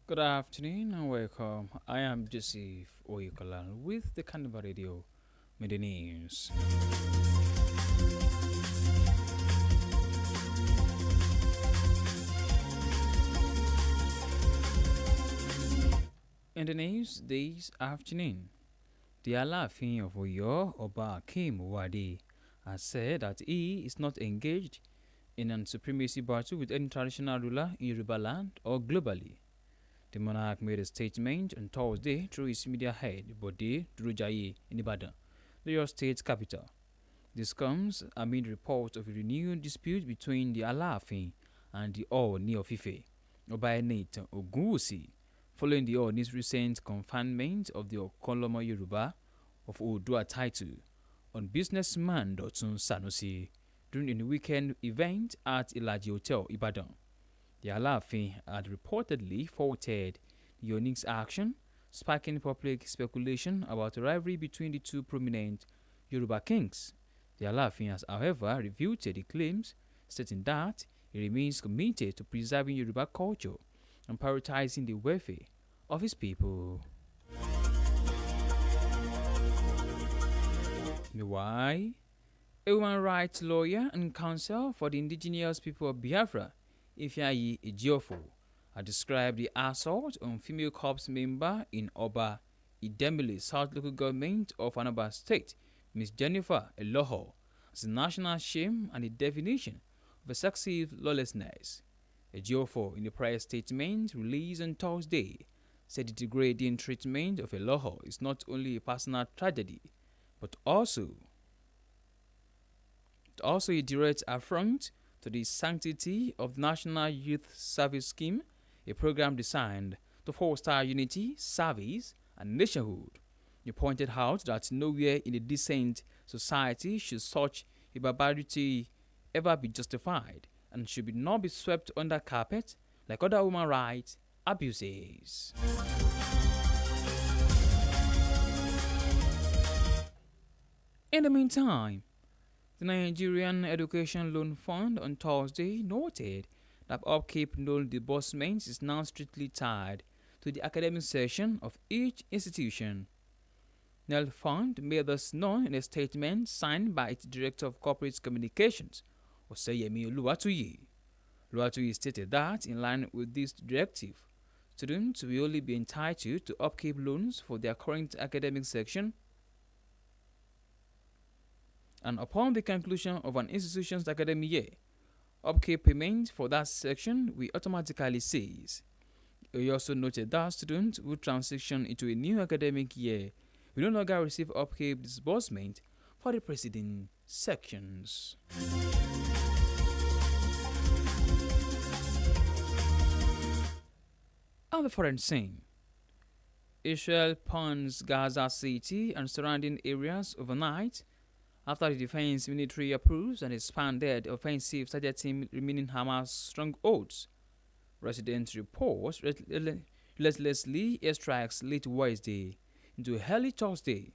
Good afternoon and welcome. I am Joseph Oyukola with the Carnival Radio Media News. In the news this afternoon, the Alaafin of Oyo, Oba Akim Wade, has said that he is not engaged in a supremacy battle with any traditional ruler in Yoruba land or globally. The monarch made a statement on Thursday through his media head, Bode Durojaye, in Ibadan, the Oyo State capital. This comes amid reports of a renewed dispute between the Alaafin and the Ooni of Ife, Obaenate Ogunwusi, following the Ooni's recent confinement of the Okolomo Yoruba of Oodua title on businessman Dotun Sanusi during a weekend event at Ilaji Hotel, Ibadan. The Alaafin had reportedly faulted the Ooni's action, sparking public speculation about a rivalry between the two prominent Yoruba kings. The Alaafin has, however, refuted the claims, stating that he remains committed to preserving Yoruba culture and prioritizing the welfare of his people. Meanwhile, a human rights lawyer and counsel for the indigenous people of Biafra, Ifeanyi Ejiofor, had described the assault on female corps member in Oba Idemili South Local Government of Anambra State, Ms. Jennifer Eloho, as a national shame and a definition of excessive lawlessness. Ejiofor, in a prior statement released on Thursday, said the degrading treatment of Eloho is not only a personal tragedy, but also a direct affront to the sanctity of the National Youth Service Scheme, a program designed to foster unity, service, and nationhood. He pointed out that nowhere in a decent society should such a barbarity ever be justified and should not be swept under carpet like other human rights abuses. In the meantime, the Nigerian Education Loan Fund on Thursday noted that upkeep loan disbursement is now strictly tied to the academic session of each institution. NEL Fund made this known in a statement signed by its Director of Corporate Communications, Oseyemi Oluwatuyi. Oluwatuyi stated that, in line with this directive, students will only be entitled to upkeep loans for their current academic section, and upon the conclusion of an institution's academic year, upkeep payment for that section will automatically cease. He also noted that students who transition into a new academic year will no longer receive upkeep disbursement for the preceding sections. On the foreign scene, Israel pawns Gaza City and surrounding areas overnight after the defense military approves an expanded offensive targeting remaining Hamas strongholds. Residents report relentlessly airstrikes late Wednesday into early Thursday.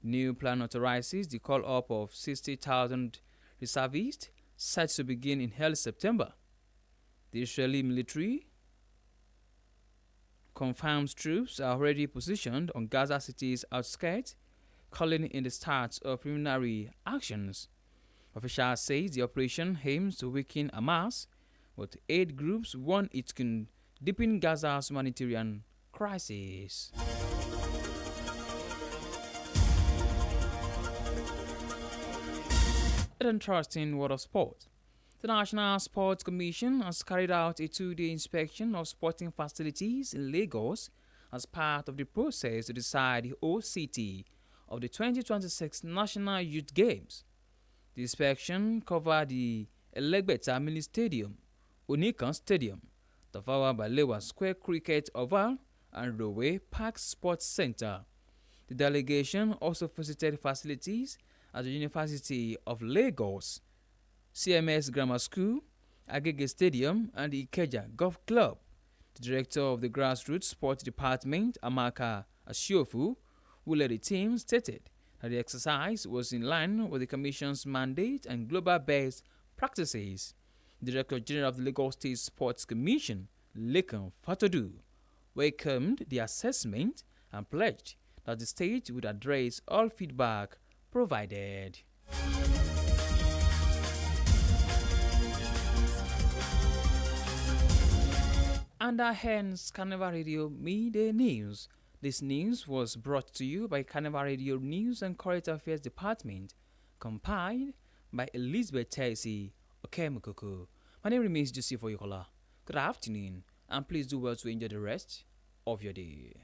New plan authorizes the call-up of 60,000 reservists set to begin in early September. The Israeli military confirms troops are already positioned on Gaza City's outskirts, calling in the start of preliminary actions. Officials say the operation aims to weaken Hamas, but aid groups warn it can deepen Gaza's humanitarian crisis. An interesting world of sport. The National Sports Commission has carried out a two-day inspection of sporting facilities in Lagos as part of the process to decide the host city of the 2026 National Youth Games. The inspection covered the Elegbeta Mini Stadium, Onikan Stadium, Tafawa Balewa Square Cricket Oval, and Rowe Park Sports Center. The delegation also visited facilities at the University of Lagos, CMS Grammar School, Agege Stadium, and the Ikeja Golf Club. The director of the Grassroots Sports Department, Amaka Ashiofu, who led the team, stated that the exercise was in line with the Commission's mandate and global best practices. The Director General of the Lagos State Sports Commission, Lekan Fatodu, welcomed the assessment and pledged that the state would address all feedback provided. And that ends Carnival Radio Media News. This news was brought to you by Carnival Radio News and Current Affairs Department, compiled by Elizabeth Tesi Okemukoko. My name remains Joseph Oyokola. Good afternoon, and please do well to enjoy the rest of your day.